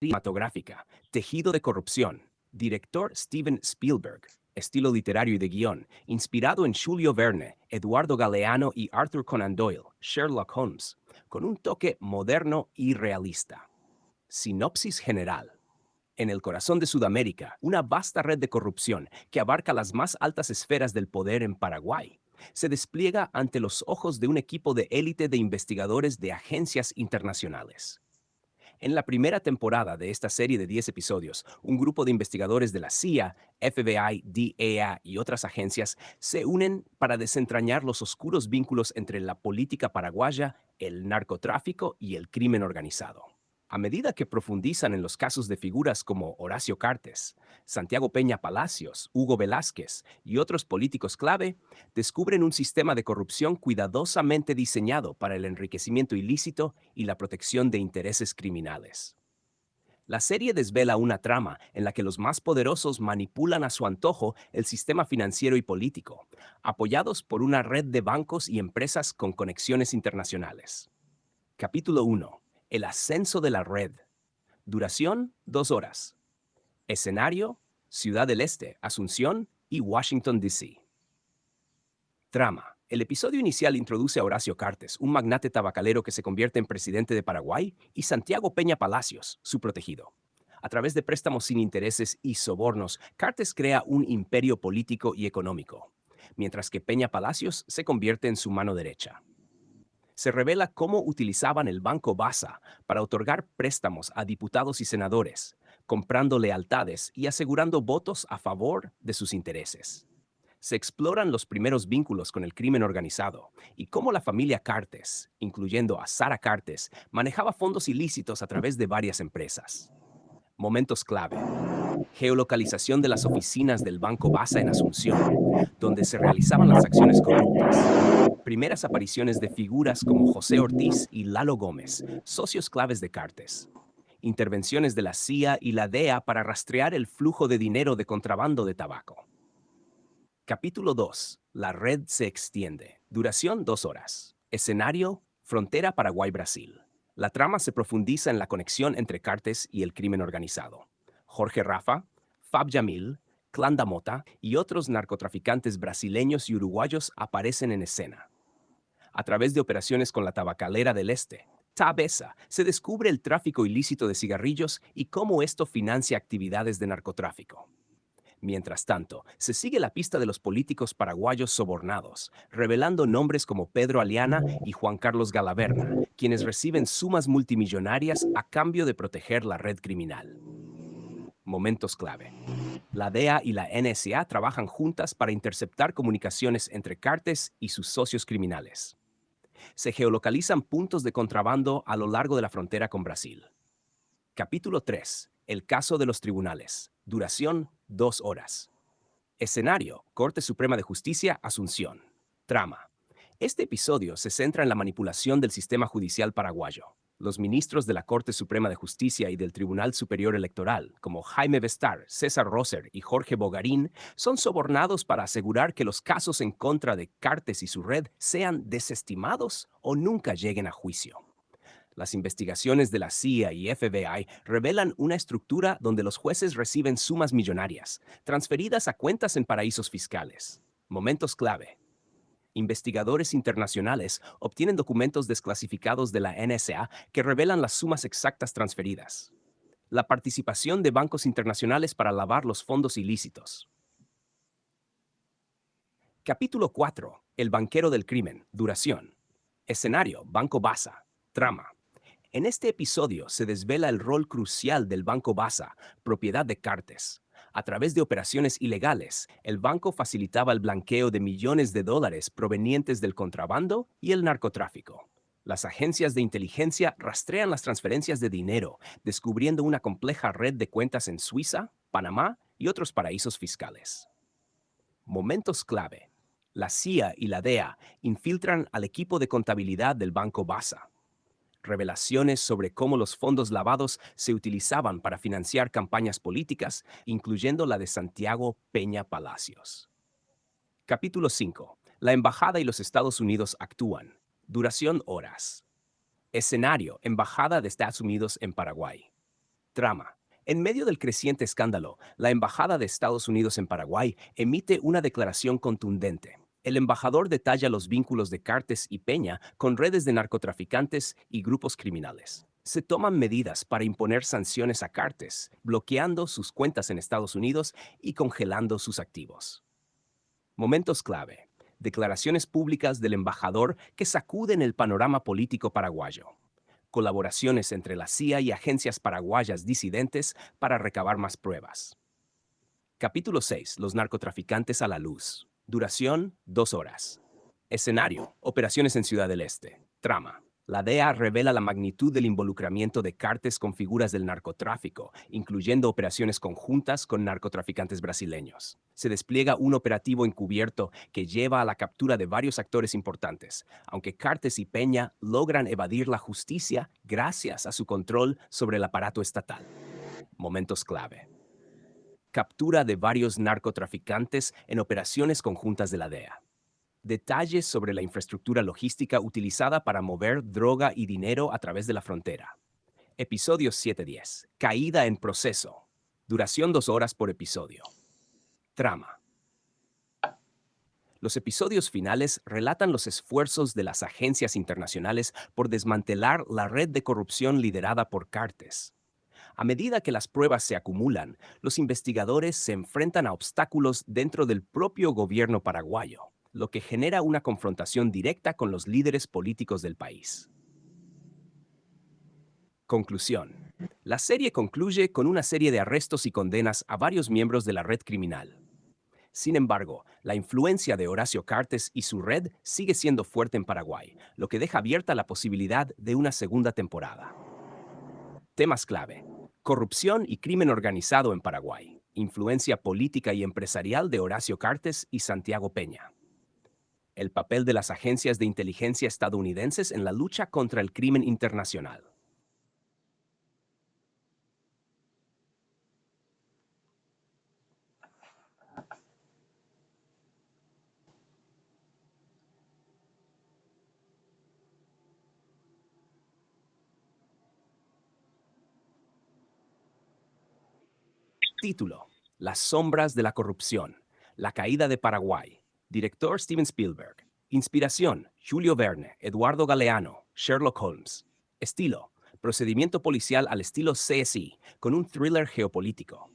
Cinematográfica, Tejido de corrupción, director Steven Spielberg, estilo literario y de guión, inspirado en Julio Verne, Eduardo Galeano y Arthur Conan Doyle, Sherlock Holmes, con un toque moderno y realista. Sinopsis general. En el corazón de Sudamérica, una vasta red de corrupción que abarca las más altas esferas del poder en Paraguay, se despliega ante los ojos de un equipo de élite de investigadores de agencias internacionales. En la primera temporada de esta serie de 10 episodios, un grupo de investigadores de la CIA, FBI, DEA y otras agencias se unen para desentrañar los oscuros vínculos entre la política paraguaya, el narcotráfico y el crimen organizado. A medida que profundizan en los casos de figuras como Horacio Cartes, Santiago Peña Palacios, Hugo Velázquez y otros políticos clave, descubren un sistema de corrupción cuidadosamente diseñado para el enriquecimiento ilícito y la protección de intereses criminales. La serie desvela una trama en la que los más poderosos manipulan a su antojo el sistema financiero y político, apoyados por una red de bancos y empresas con conexiones internacionales. Capítulo 1. El ascenso de la red. Duración, 2 horas. Escenario, Ciudad del Este, Asunción y Washington, D.C. Trama. El episodio inicial introduce a Horacio Cartes, un magnate tabacalero que se convierte en presidente de Paraguay, y Santiago Peña Palacios, su protegido. A través de préstamos sin intereses y sobornos, Cartes crea un imperio político y económico, mientras que Peña Palacios se convierte en su mano derecha. Se revela cómo utilizaban el Banco Basa para otorgar préstamos a diputados y senadores, comprando lealtades y asegurando votos a favor de sus intereses. Se exploran los primeros vínculos con el crimen organizado y cómo la familia Cartes, incluyendo a Sara Cartes, manejaba fondos ilícitos a través de varias empresas. Momentos clave. Geolocalización de las oficinas del Banco Basa en Asunción, donde se realizaban las acciones corruptas. Primeras apariciones de figuras como José Ortiz y Lalo Gómez, socios claves de Cartes. Intervenciones de la CIA y la DEA para rastrear el flujo de dinero de contrabando de tabaco. Capítulo 2. La red se extiende. Duración, 2 horas. Escenario, frontera Paraguay-Brasil. La trama se profundiza en la conexión entre Cartes y el crimen organizado. Jorge Rafa, Fab Yamil, Clan da Mota y otros narcotraficantes brasileños y uruguayos aparecen en escena. A través de operaciones con la tabacalera del Este, Tabesa, se descubre el tráfico ilícito de cigarrillos y cómo esto financia actividades de narcotráfico. Mientras tanto, se sigue la pista de los políticos paraguayos sobornados, revelando nombres como Pedro Aliana y Juan Carlos Galaverna, quienes reciben sumas multimillonarias a cambio de proteger la red criminal. Momentos clave. La DEA y la NSA trabajan juntas para interceptar comunicaciones entre Cartes y sus socios criminales. Se geolocalizan puntos de contrabando a lo largo de la frontera con Brasil. Capítulo 3. El caso de los tribunales. Duración, 2 horas. Escenario, Corte Suprema de Justicia, Asunción. Trama. Este episodio se centra en la manipulación del sistema judicial paraguayo. Los ministros de la Corte Suprema de Justicia y del Tribunal Superior Electoral, como Jaime Bestar, César Roser y Jorge Bogarín, son sobornados para asegurar que los casos en contra de Cartes y su red sean desestimados o nunca lleguen a juicio. Las investigaciones de la CIA y FBI revelan una estructura donde los jueces reciben sumas millonarias, transferidas a cuentas en paraísos fiscales. Momentos clave. Investigadores internacionales obtienen documentos desclasificados de la NSA que revelan las sumas exactas transferidas. La participación de bancos internacionales para lavar los fondos ilícitos. Capítulo 4. El banquero del crimen. Duración. Escenario, Banco Basa. Trama. En este episodio se desvela el rol crucial del Banco Basa, propiedad de Cartes. A través de operaciones ilegales, el banco facilitaba el blanqueo de millones de dólares provenientes del contrabando y el narcotráfico. Las agencias de inteligencia rastrean las transferencias de dinero, descubriendo una compleja red de cuentas en Suiza, Panamá y otros paraísos fiscales. Momentos clave. La CIA y la DEA infiltran al equipo de contabilidad del Banco Basa. Revelaciones sobre cómo los fondos lavados se utilizaban para financiar campañas políticas, incluyendo la de Santiago Peña Palacios. Capítulo 5. La Embajada y los Estados Unidos actúan. Duración, horas. Escenario, Embajada de Estados Unidos en Paraguay. Trama. En medio del creciente escándalo, la Embajada de Estados Unidos en Paraguay emite una declaración contundente. El embajador detalla los vínculos de Cartes y Peña con redes de narcotraficantes y grupos criminales. Se toman medidas para imponer sanciones a Cartes, bloqueando sus cuentas en Estados Unidos y congelando sus activos. Momentos clave. Declaraciones públicas del embajador que sacuden el panorama político paraguayo. Colaboraciones entre la CIA y agencias paraguayas disidentes para recabar más pruebas. Capítulo 6. Los narcotraficantes a la luz. Duración, 2 horas. Escenario. Operaciones en Ciudad del Este. Trama. La DEA revela la magnitud del involucramiento de Cartes con figuras del narcotráfico, incluyendo operaciones conjuntas con narcotraficantes brasileños. Se despliega un operativo encubierto que lleva a la captura de varios actores importantes, aunque Cartes y Peña logran evadir la justicia gracias a su control sobre el aparato estatal. Momentos clave. Captura de varios narcotraficantes en operaciones conjuntas de la DEA. Detalles sobre la infraestructura logística utilizada para mover droga y dinero a través de la frontera. Episodio 710. Caída en proceso. Duración 2 horas por episodio. Trama. Los episodios finales relatan los esfuerzos de las agencias internacionales por desmantelar la red de corrupción liderada por Cartes. A medida que las pruebas se acumulan, los investigadores se enfrentan a obstáculos dentro del propio gobierno paraguayo, lo que genera una confrontación directa con los líderes políticos del país. Conclusión. La serie concluye con una serie de arrestos y condenas a varios miembros de la red criminal. Sin embargo, la influencia de Horacio Cartes y su red sigue siendo fuerte en Paraguay, lo que deja abierta la posibilidad de una segunda temporada. Temas clave. Corrupción y crimen organizado en Paraguay. Influencia política y empresarial de Horacio Cartes y Santiago Peña. El papel de las agencias de inteligencia estadounidenses en la lucha contra el crimen internacional. Título. Las sombras de la corrupción. La caída de Paraguay. Director Steven Spielberg. Inspiración. Julio Verne, Eduardo Galeano, Sherlock Holmes. Estilo. Procedimiento policial al estilo CSI, con un thriller geopolítico.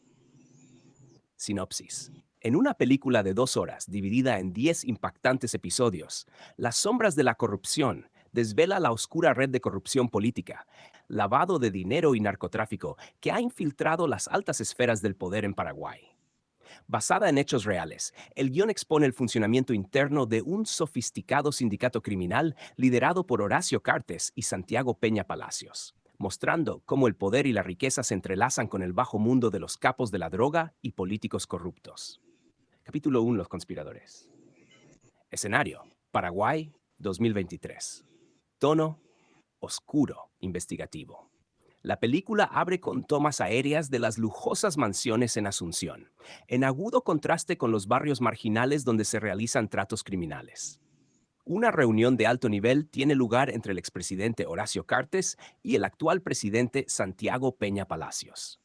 Sinopsis. En una película de 2 horas, dividida en 10 impactantes episodios, Las sombras de la corrupción desvela la oscura red de corrupción política, lavado de dinero y narcotráfico que ha infiltrado las altas esferas del poder en Paraguay. Basada en hechos reales, el guión expone el funcionamiento interno de un sofisticado sindicato criminal liderado por Horacio Cartes y Santiago Peña Palacios, mostrando cómo el poder y la riqueza se entrelazan con el bajo mundo de los capos de la droga y políticos corruptos. Capítulo 1. Los conspiradores. Escenario. Paraguay, 2023. Tono. Oscuro, investigativo. La película abre con tomas aéreas de las lujosas mansiones en Asunción, en agudo contraste con los barrios marginales donde se realizan tratos criminales. Una reunión de alto nivel tiene lugar entre el expresidente Horacio Cartes y el actual presidente Santiago Peña Palacios.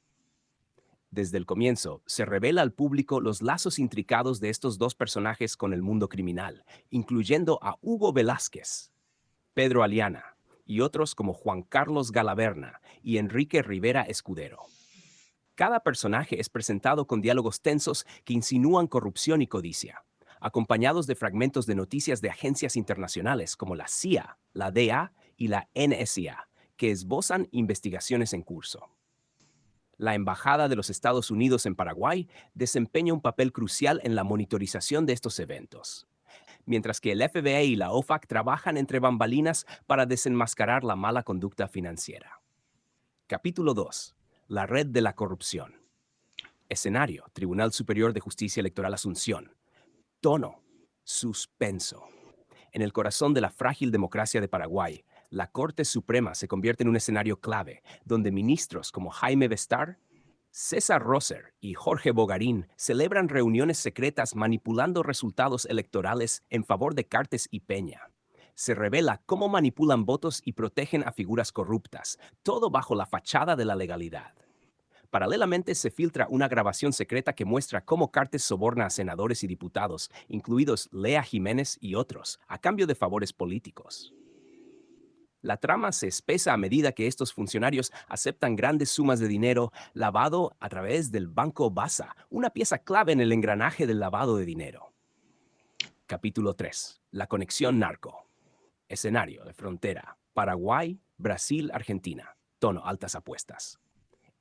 Desde el comienzo, se revela al público los lazos intricados de estos dos personajes con el mundo criminal, incluyendo a Hugo Velázquez, Pedro Aliana y otros como Juan Carlos Galaverna y Enrique Rivera Escudero. Cada personaje es presentado con diálogos tensos que insinúan corrupción y codicia, acompañados de fragmentos de noticias de agencias internacionales como la CIA, la DEA y la NSA, que esbozan investigaciones en curso. La Embajada de los Estados Unidos en Paraguay desempeña un papel crucial en la monitorización de estos eventos, mientras que el FBI y la OFAC trabajan entre bambalinas para desenmascarar la mala conducta financiera. Capítulo 2. La red de la corrupción. Escenario. Tribunal Superior de Justicia Electoral Asunción. Tono. Suspenso. En el corazón de la frágil democracia de Paraguay, la Corte Suprema se convierte en un escenario clave, donde ministros como Jaime Bestar, César Rosser y Jorge Bogarín celebran reuniones secretas manipulando resultados electorales en favor de Cartes y Peña. Se revela cómo manipulan votos y protegen a figuras corruptas, todo bajo la fachada de la legalidad. Paralelamente, se filtra una grabación secreta que muestra cómo Cartes soborna a senadores y diputados, incluidos Lea Jiménez y otros, a cambio de favores políticos. La trama se espesa a medida que estos funcionarios aceptan grandes sumas de dinero lavado a través del Banco Basa, una pieza clave en el engranaje del lavado de dinero. Capítulo 3. La conexión narco. Escenario de frontera: Paraguay, Brasil, Argentina. Tono: altas apuestas.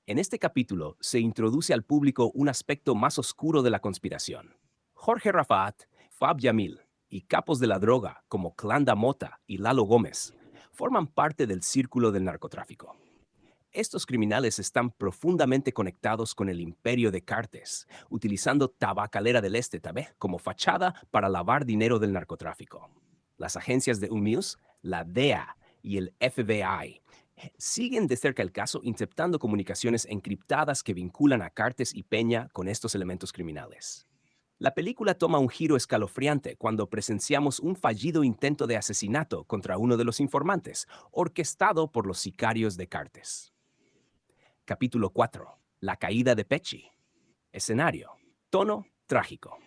En este capítulo se introduce al público un aspecto más oscuro de la conspiración. Jorge Rafat, Fab Yamil y capos de la droga como Clanda Mota y Lalo Gómez forman parte del círculo del narcotráfico. Estos criminales están profundamente conectados con el imperio de Cartes, utilizando Tabacalera del Este ¿tabe? Como fachada para lavar dinero del narcotráfico. Las agencias de UMIUS, la DEA y el FBI siguen de cerca el caso, interceptando comunicaciones encriptadas que vinculan a Cartes y Peña con estos elementos criminales. La película toma un giro escalofriante cuando presenciamos un fallido intento de asesinato contra uno de los informantes, orquestado por los sicarios de Cartes. Capítulo 4. La caída de Pecci. Escenario: tono: trágico.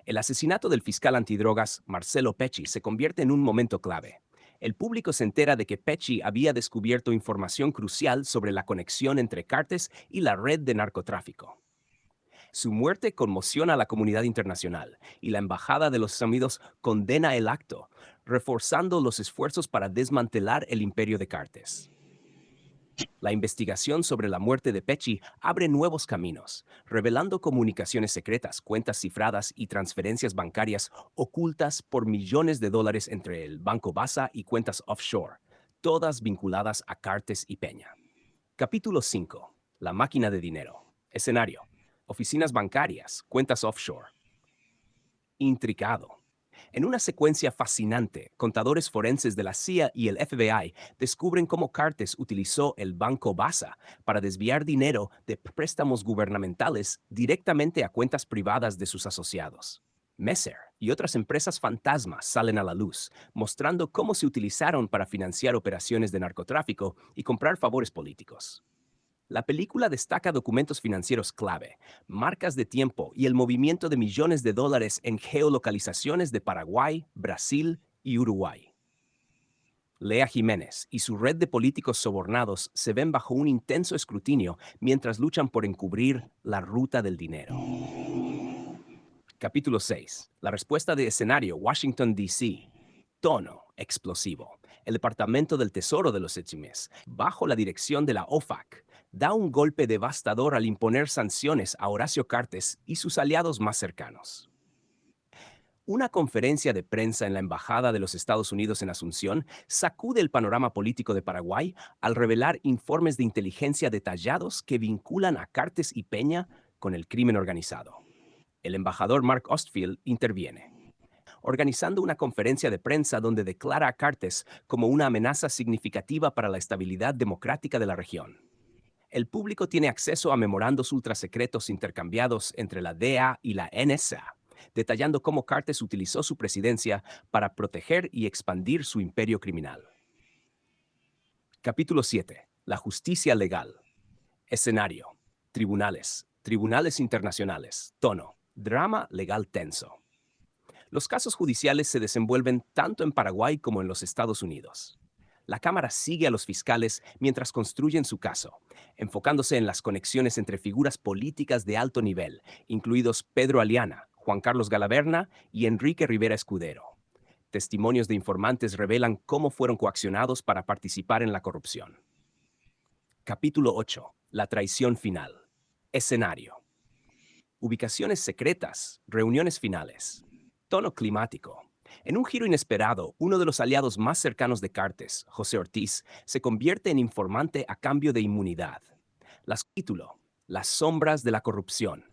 El asesinato del fiscal antidrogas Marcelo Pecci se convierte en un momento clave. El público se entera de que Pecci había descubierto información crucial sobre la conexión entre Cartes y la red de narcotráfico. Su muerte conmociona a la comunidad internacional y la Embajada de los Estados Unidos condena el acto, reforzando los esfuerzos para desmantelar el imperio de Cartes. La investigación sobre la muerte de Pecci abre nuevos caminos, revelando comunicaciones secretas, cuentas cifradas y transferencias bancarias ocultas por millones de dólares entre el Banco Basa y cuentas offshore, todas vinculadas a Cartes y Peña. Capítulo 5. La máquina de dinero. Escenario: oficinas bancarias, cuentas offshore. Intricado. En una secuencia fascinante, contadores forenses de la CIA y el FBI descubren cómo Cartes utilizó el Banco Basa para desviar dinero de préstamos gubernamentales directamente a cuentas privadas de sus asociados. Messer y otras empresas fantasmas salen a la luz, mostrando cómo se utilizaron para financiar operaciones de narcotráfico y comprar favores políticos. La película destaca documentos financieros clave, marcas de tiempo y el movimiento de millones de dólares en geolocalizaciones de Paraguay, Brasil y Uruguay. Lea Jiménez y su red de políticos sobornados se ven bajo un intenso escrutinio mientras luchan por encubrir la ruta del dinero. Capítulo 6. La respuesta de escenario: Washington, D.C. Tono: explosivo. El Departamento del Tesoro de los Estados, bajo la dirección de la OFAC, da un golpe devastador al imponer sanciones a Horacio Cartes y sus aliados más cercanos. Una conferencia de prensa en la Embajada de los Estados Unidos en Asunción sacude el panorama político de Paraguay al revelar informes de inteligencia detallados que vinculan a Cartes y Peña con el crimen organizado. El embajador Mark Ostfield interviene, organizando una conferencia de prensa donde declara a Cartes como una amenaza significativa para la estabilidad democrática de la región. El público tiene acceso a memorandos ultrasecretos intercambiados entre la DEA y la NSA, detallando cómo Cartes utilizó su presidencia para proteger y expandir su imperio criminal. Capítulo 7. La justicia legal. Escenario: tribunales internacionales. Tono: drama legal tenso. Los casos judiciales se desenvuelven tanto en Paraguay como en los Estados Unidos. La Cámara sigue a los fiscales mientras construyen su caso, enfocándose en las conexiones entre figuras políticas de alto nivel, incluidos Pedro Aliana, Juan Carlos Galaverna y Enrique Rivera Escudero. Testimonios de informantes revelan cómo fueron coaccionados para participar en la corrupción. Capítulo 8. La traición final. Escenario: ubicaciones secretas, reuniones finales. Tono climático. En un giro inesperado, uno de los aliados más cercanos de Cartes, José Ortiz, se convierte en informante a cambio de inmunidad. Título: Las sombras de la corrupción.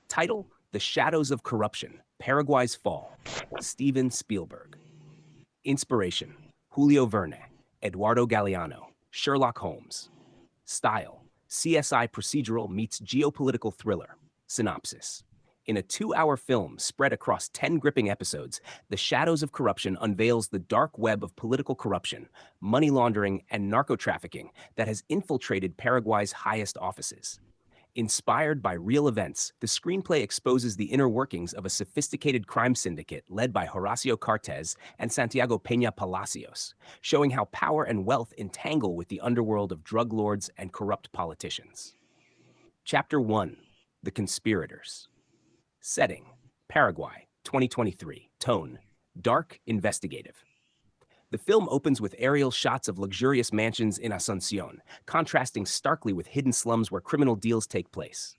Title: The Shadows of Corruption, Paraguay's Fall, Steven Spielberg. Inspiration: Julio Verne, Eduardo Galeano, Sherlock Holmes. Style: CSI procedural meets geopolitical thriller. Synopsis: in a 2-hour film spread across 10 gripping episodes, The Shadows of Corruption unveils the dark web of political corruption, money laundering, and narco-trafficking that has infiltrated Paraguay's highest offices. Inspired by real events, the screenplay exposes the inner workings of a sophisticated crime syndicate led by Horacio Cartes and Santiago Peña Palacios, showing how power and wealth entangle with the underworld of drug lords and corrupt politicians. Chapter 1: The Conspirators. Setting: Paraguay, 2023. Tone: dark, investigative. The film opens with aerial shots of luxurious mansions in Asunción, contrasting starkly with hidden slums where criminal deals take place.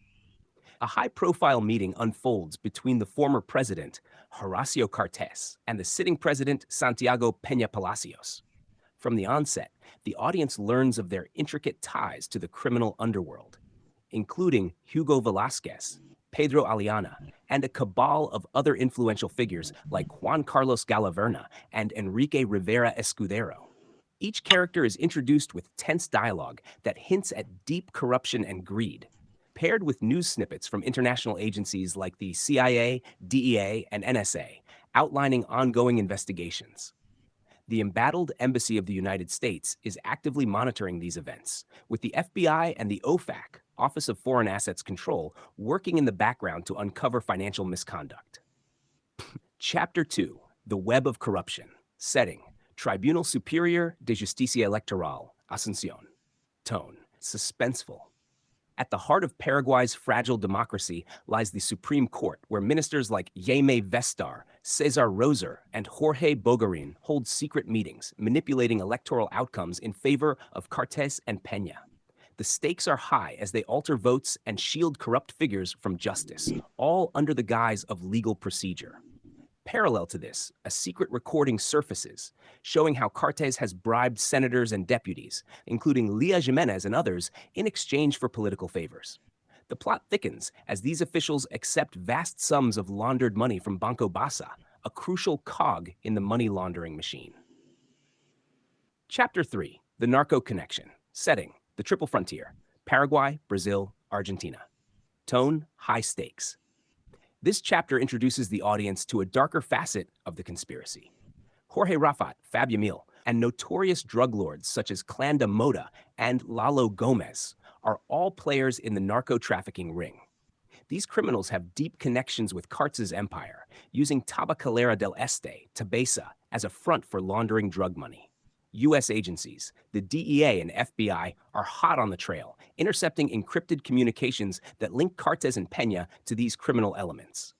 A high-profile meeting unfolds between the former president, Horacio Cartes, and the sitting president, Santiago Peña Palacios. From the onset, the audience learns of their intricate ties to the criminal underworld, including Hugo Velázquez, Pedro Aliana, and a cabal of other influential figures like Juan Carlos Galaverna and Enrique Rivera Escudero. Each character is introduced with tense dialogue that hints at deep corruption and greed, paired with news snippets from international agencies like the CIA, DEA, and NSA, outlining ongoing investigations. The embattled Embassy of the United States is actively monitoring these events, with the FBI and the OFAC, Office of Foreign Assets Control, working in the background to uncover financial misconduct. Chapter 2: The Web of Corruption. Setting: Tribunal Superior de Justicia Electoral, Asunción. Tone: suspenseful. At the heart of Paraguay's fragile democracy lies the Supreme Court, where ministers like Jaime Vestar, Cesar Roser, and Jorge Bogarin hold secret meetings, manipulating electoral outcomes in favor of Cartes and Peña. The stakes are high as they alter votes and shield corrupt figures from justice, all under the guise of legal procedure. Parallel to this, a secret recording surfaces, showing how Cartes has bribed senators and deputies, including Leah Jimenez and others, in exchange for political favors. The plot thickens as these officials accept vast sums of laundered money from Banco Basa, a crucial cog in the money laundering machine. Chapter 3: The Narco Connection. Setting: the Triple Frontier, Paraguay, Brazil, Argentina. Tone: high stakes. This chapter introduces the audience to a darker facet of the conspiracy. Jorge Rafat, Fabiamil, and notorious drug lords such as Clanda Moda and Lalo Gomez are all players in the narco-trafficking ring. These criminals have deep connections with Cartes' empire, using Tabacalera del Este, Tabesa, as a front for laundering drug money. U.S. agencies, the DEA and FBI, are hot on the trail, intercepting encrypted communications that link Cartes and Peña to these criminal elements.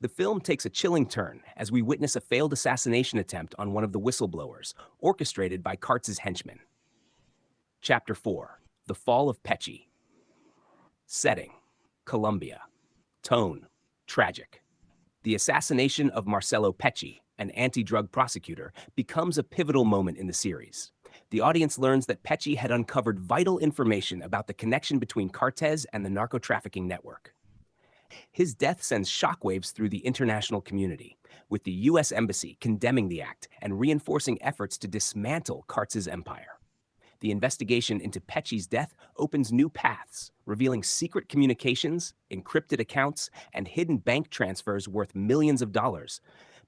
The film takes a chilling turn as we witness a failed assassination attempt on one of the whistleblowers, orchestrated by Cartes' henchmen. Chapter 4: The Fall of Pecci. Setting: Colombia. Tone: tragic. The assassination of Marcelo Pecci, an anti-drug prosecutor, becomes a pivotal moment in the series. The audience learns that Pecci had uncovered vital information about the connection between Cartes and the narco-trafficking network. His death sends shockwaves through the international community, with the U.S. Embassy condemning the act and reinforcing efforts to dismantle Cartes' empire. The investigation into Pecci's death opens new paths, revealing secret communications, encrypted accounts, and hidden bank transfers worth millions of dollars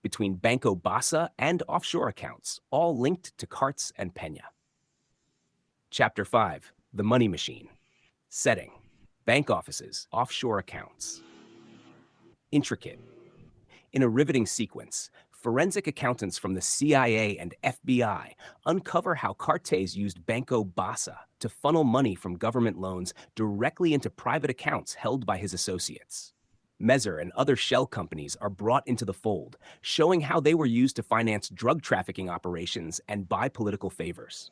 between Banco Basa and offshore accounts, all linked to Cartes and Peña. Chapter 5: The Money Machine. Setting: bank offices, offshore accounts. Intricate. In a riveting sequence, forensic accountants from the CIA and FBI uncover how Cartes used Banco Basa to funnel money from government loans directly into private accounts held by his associates. Mezer and other shell companies are brought into the fold, showing how they were used to finance drug trafficking operations and buy political favors.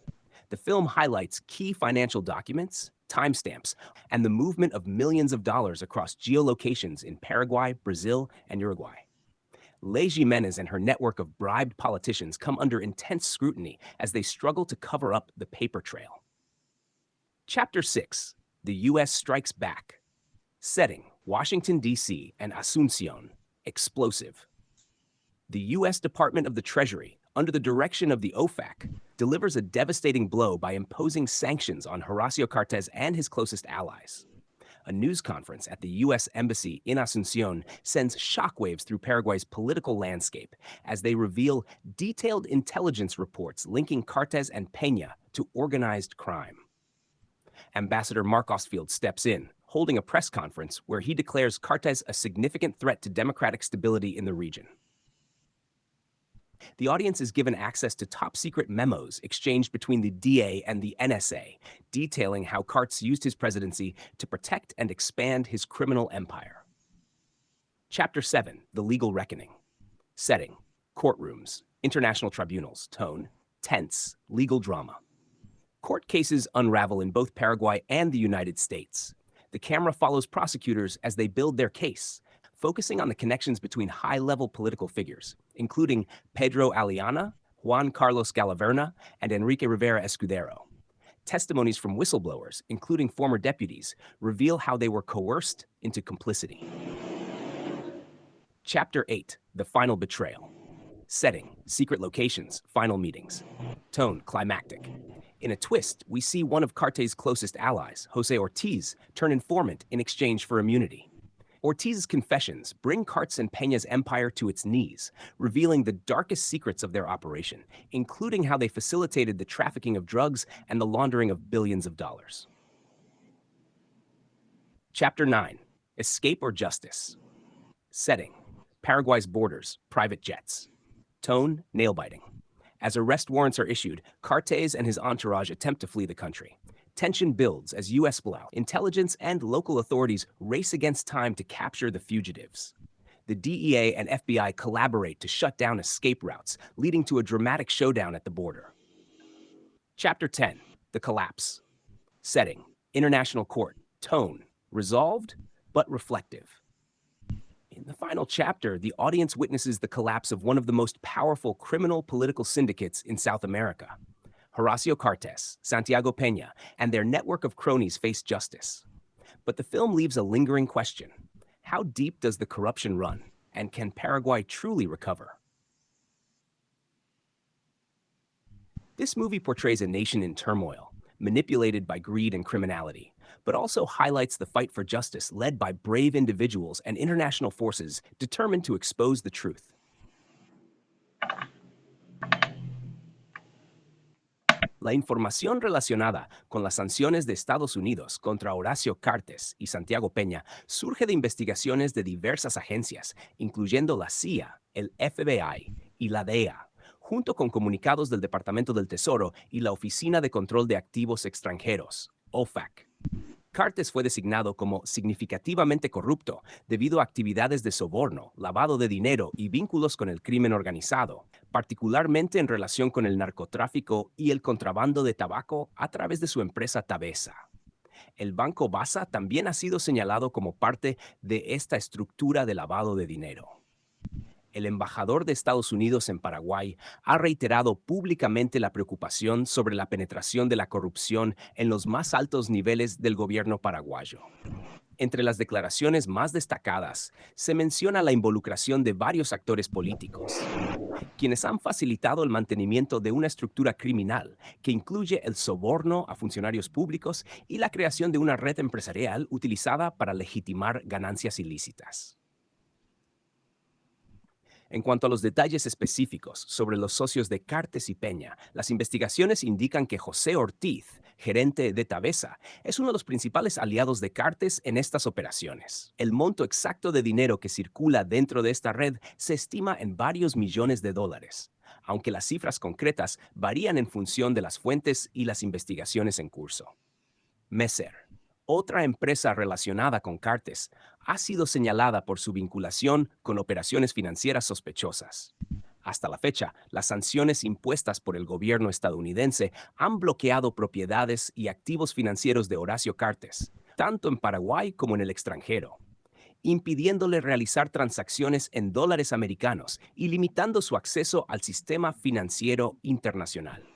The film highlights key financial documents, timestamps, and the movement of millions of dollars across geolocations in Paraguay, Brazil, and Uruguay. Leah Jimenez and her network of bribed politicians come under intense scrutiny as they struggle to cover up the paper trail. Chapter 6. The U.S. Strikes Back. Setting, Washington, D.C. and Asunción. Explosive. The U.S. Department of the Treasury, under the direction of the OFAC, delivers a devastating blow by imposing sanctions on Horacio Cartes and his closest allies. A news conference at the U.S. Embassy in Asunción sends shockwaves through Paraguay's political landscape as they reveal detailed intelligence reports linking Cartes and Peña to organized crime. Ambassador Mark Ostfield steps in, holding a press conference where he declares Cartes a significant threat to democratic stability in the region. The audience is given access to top-secret memos exchanged between the DA and the NSA, detailing how Cartes used his presidency to protect and expand his criminal empire. Chapter 7. The Legal Reckoning. Setting, courtrooms, international tribunals. Tone, tense, legal drama. Court cases unravel in both Paraguay and the United States. The camera follows prosecutors as they build their case, focusing on the connections between high-level political figures, including Pedro Aliana, Juan Carlos Galaverna, and Enrique Rivera Escudero. Testimonies from whistleblowers, including former deputies, reveal how they were coerced into complicity. Chapter 8. The Final Betrayal. Setting, secret locations, final meetings. Tone, climactic. In a twist, we see one of Cartes' closest allies, Jose Ortiz, turn informant in exchange for immunity. Ortiz's confessions bring Cartes and Peña's empire to its knees, revealing the darkest secrets of their operation, including how they facilitated the trafficking of drugs and the laundering of billions of dollars. Chapter 9. Escape or Justice. Setting, Paraguay's borders, private jets. Tone, nail-biting. As arrest warrants are issued, Cartes and his entourage attempt to flee the country. Tension builds as U.S. intelligence and local authorities race against time to capture the fugitives. The DEA and FBI collaborate to shut down escape routes, leading to a dramatic showdown at the border. Chapter 10. The Collapse. Setting, international court. Tone, resolved but reflective. In the final chapter, the audience witnesses the collapse of one of the most powerful criminal political syndicates in South America. Horacio Cartes, Santiago Peña, and their network of cronies face justice. But the film leaves a lingering question. How deep does the corruption run, and can Paraguay truly recover? This movie portrays a nation in turmoil, manipulated by greed and criminality, but also highlights the fight for justice led by brave individuals and international forces determined to expose the truth. La información relacionada con las sanciones de Estados Unidos contra Horacio Cartes y Santiago Peña surge de investigaciones de diversas agencias, incluyendo la CIA, el FBI y la DEA, junto con comunicados del Departamento del Tesoro y la Oficina de Control de Activos Extranjeros, OFAC. Cartes fue designado como significativamente corrupto debido a actividades de soborno, lavado de dinero y vínculos con el crimen organizado, particularmente en relación con el narcotráfico y el contrabando de tabaco a través de su empresa Tabesa. El Banco Basa también ha sido señalado como parte de esta estructura de lavado de dinero. El embajador de Estados Unidos en Paraguay ha reiterado públicamente la preocupación sobre la penetración de la corrupción en los más altos niveles del gobierno paraguayo. Entre las declaraciones más destacadas, se menciona la involucración de varios actores políticos, quienes han facilitado el mantenimiento de una estructura criminal que incluye el soborno a funcionarios públicos y la creación de una red empresarial utilizada para legitimar ganancias ilícitas. En cuanto a los detalles específicos sobre los socios de Cartes y Peña, las investigaciones indican que José Ortiz, gerente de Tabesa, es uno de los principales aliados de Cartes en estas operaciones. El monto exacto de dinero que circula dentro de esta red se estima en varios millones de dólares, aunque las cifras concretas varían en función de las fuentes y las investigaciones en curso. Messer, otra empresa relacionada con Cartes, ha sido señalada por su vinculación con operaciones financieras sospechosas. Hasta la fecha, las sanciones impuestas por el gobierno estadounidense han bloqueado propiedades y activos financieros de Horacio Cartes, tanto en Paraguay como en el extranjero, impidiéndole realizar transacciones en dólares americanos y limitando su acceso al sistema financiero internacional.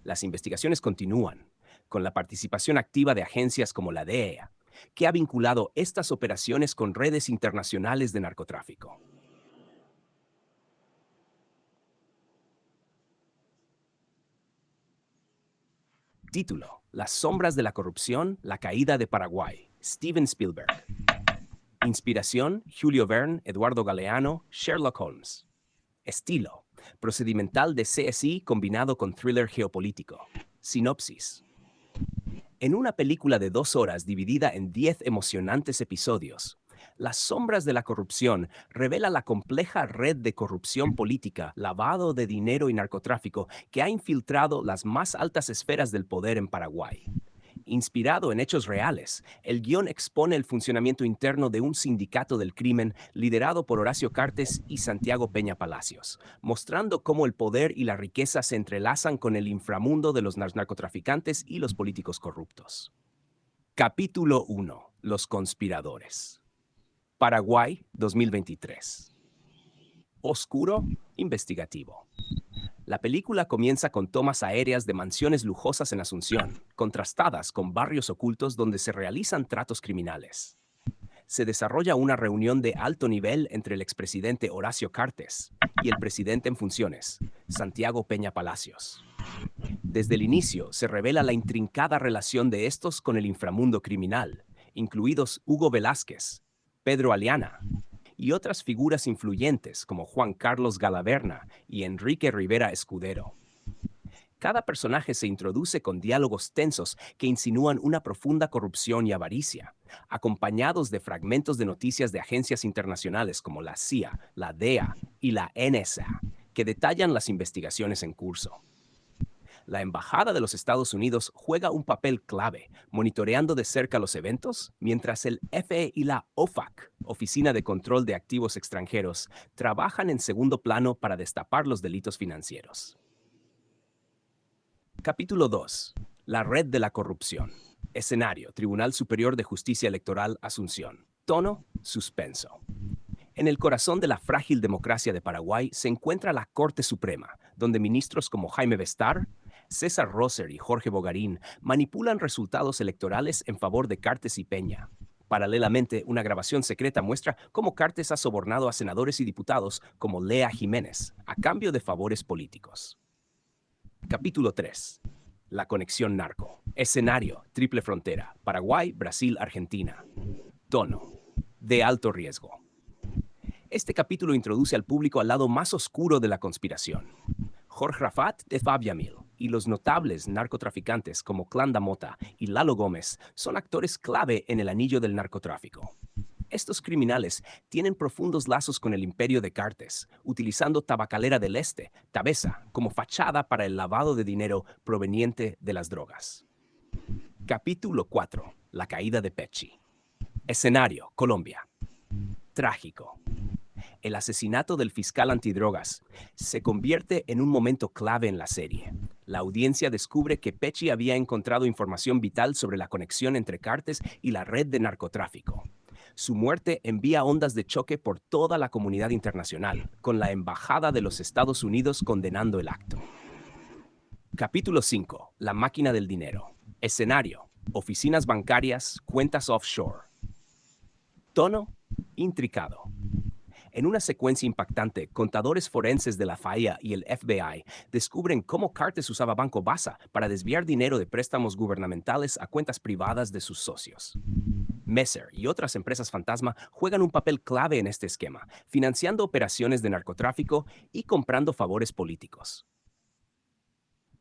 Las investigaciones continúan, con la participación activa de agencias como la DEA, que ha vinculado estas operaciones con redes internacionales de narcotráfico. Título: Las sombras de la corrupción, la caída de Paraguay. Steven Spielberg. Inspiración: Julio Verne, Eduardo Galeano, Sherlock Holmes. Estilo: procedimental de CSI combinado con thriller geopolítico. Sinopsis: en una película de 2 horas dividida en 10 emocionantes episodios, Las sombras de la corrupción revela la compleja red de corrupción política, lavado de dinero y narcotráfico que ha infiltrado las más altas esferas del poder en Paraguay. Inspirado en hechos reales, el guión expone el funcionamiento interno de un sindicato del crimen liderado por Horacio Cartes y Santiago Peña Palacios, mostrando cómo el poder y la riqueza se entrelazan con el inframundo de los narcotraficantes y los políticos corruptos. Capítulo 1. Los conspiradores. Paraguay, 2023. Oscuro, investigativo. La película comienza con tomas aéreas de mansiones lujosas en Asunción, contrastadas con barrios ocultos donde se realizan tratos criminales. Se desarrolla una reunión de alto nivel entre el expresidente Horacio Cartes y el presidente en funciones, Santiago Peña Palacios. Desde el inicio se revela la intrincada relación de estos con el inframundo criminal, incluidos Hugo Velázquez, Pedro Aliana y otras figuras influyentes como Juan Carlos Galaverna y Enrique Rivera Escudero. Cada personaje se introduce con diálogos tensos que insinúan una profunda corrupción y avaricia, acompañados de fragmentos de noticias de agencias internacionales como la CIA, la DEA y la NSA, que detallan las investigaciones en curso. La Embajada de los Estados Unidos juega un papel clave, monitoreando de cerca los eventos, mientras el FE y la OFAC, Oficina de Control de Activos Extranjeros, trabajan en segundo plano para destapar los delitos financieros. Capítulo 2. La red de la corrupción. Escenario: Tribunal Superior de Justicia Electoral, Asunción. Tono: suspenso. En el corazón de la frágil democracia de Paraguay se encuentra la Corte Suprema, donde ministros como Jaime Bestar, César Rosser y Jorge Bogarín manipulan resultados electorales en favor de Cartes y Peña. Paralelamente, una grabación secreta muestra cómo Cartes ha sobornado a senadores y diputados como Lea Jiménez a cambio de favores políticos. Capítulo 3. La conexión narco. Escenario: triple frontera: Paraguay, Brasil, Argentina. Tono: de alto riesgo. Este capítulo introduce al público al lado más oscuro de la conspiración. Jorge Rafat de Fabiamil y los notables narcotraficantes como Clan da Mota y Lalo Gómez son actores clave en el anillo del narcotráfico. Estos criminales tienen profundos lazos con el imperio de Cartes, utilizando Tabacalera del Este, Tabesa, como fachada para el lavado de dinero proveniente de las drogas. Capítulo 4. La caída de Pecci. Escenario: Colombia. Trágico. El asesinato del fiscal antidrogas se convierte en un momento clave en la serie. La audiencia descubre que Pecci había encontrado información vital sobre la conexión entre Cartes y la red de narcotráfico. Su muerte envía ondas de choque por toda la comunidad internacional, con la Embajada de los Estados Unidos condenando el acto. Capítulo 5. La máquina del dinero. Escenario: oficinas bancarias, cuentas offshore. Tono: intricado. En una secuencia impactante, contadores forenses de la FAIA y el FBI descubren cómo Cartes usaba Banco Basa para desviar dinero de préstamos gubernamentales a cuentas privadas de sus socios. Messer y otras empresas fantasma juegan un papel clave en este esquema, financiando operaciones de narcotráfico y comprando favores políticos.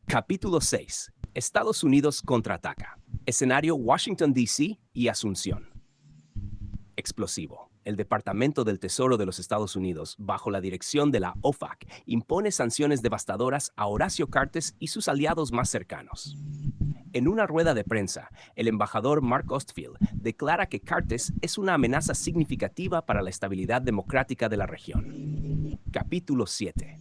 Capítulo 6. Estados Unidos contraataca. Escenario: Washington, D.C. y Asunción. Explosivo. El Departamento del Tesoro de los Estados Unidos, bajo la dirección de la OFAC, impone sanciones devastadoras a Horacio Cartes y sus aliados más cercanos. En una rueda de prensa, el embajador Mark Ostfield declara que Cartes es una amenaza significativa para la estabilidad democrática de la región. Capítulo 7.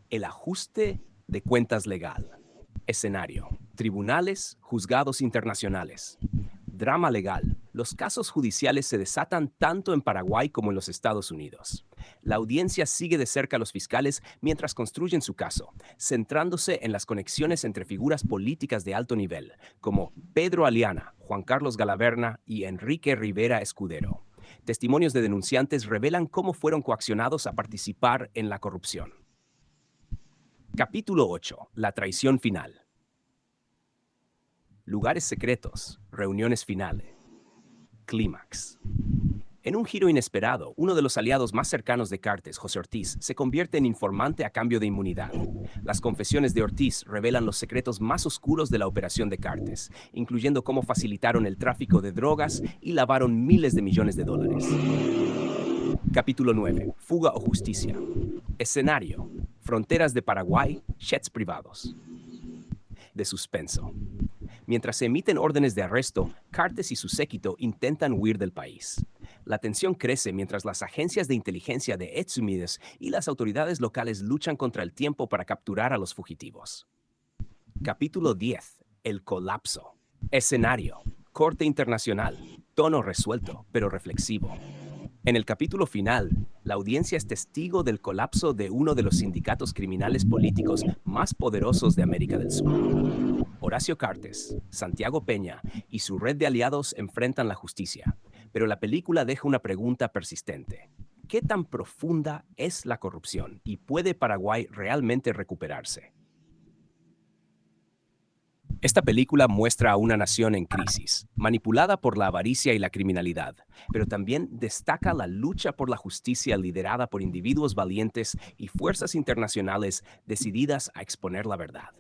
El ajuste de cuentas legal. Escenario: tribunales, juzgados internacionales. Drama legal: Los casos judiciales se desatan tanto en Paraguay como en los Estados Unidos. La audiencia sigue de cerca a los fiscales mientras construyen su caso, centrándose en las conexiones entre figuras políticas de alto nivel, como Pedro Aliana, Juan Carlos Galaverna y Enrique Rivera Escudero. Testimonios de denunciantes revelan cómo fueron coaccionados a participar en la corrupción. Capítulo 8. La traición final. Lugares secretos, reuniones finales. Clímax. En un giro inesperado, uno de los aliados más cercanos de Cartes, José Ortiz, se convierte en informante a cambio de inmunidad. Las confesiones de Ortiz revelan los secretos más oscuros de la operación de Cartes, incluyendo cómo facilitaron el tráfico de drogas y lavaron miles de millones de dólares. Capítulo 9. Fuga o justicia. Escenario. Fronteras de Paraguay, jets privados. De suspenso. Mientras se emiten órdenes de arresto, Cartes y su séquito intentan huir del país. La tensión crece mientras las agencias de inteligencia de Estados Unidos y las autoridades locales luchan contra el tiempo para capturar a los fugitivos. Capítulo 10. El colapso. Escenario. Corte internacional. Tono resuelto, pero reflexivo. En el capítulo final, la audiencia es testigo del colapso de uno de los sindicatos criminales políticos más poderosos de América del Sur. Horacio Cartes, Santiago Peña y su red de aliados enfrentan la justicia, pero la película deja una pregunta persistente. ¿Qué tan profunda es la corrupción y puede Paraguay realmente recuperarse? Esta película muestra a una nación en crisis, manipulada por la avaricia y la criminalidad, pero también destaca la lucha por la justicia liderada por individuos valientes y fuerzas internacionales decididas a exponer la verdad.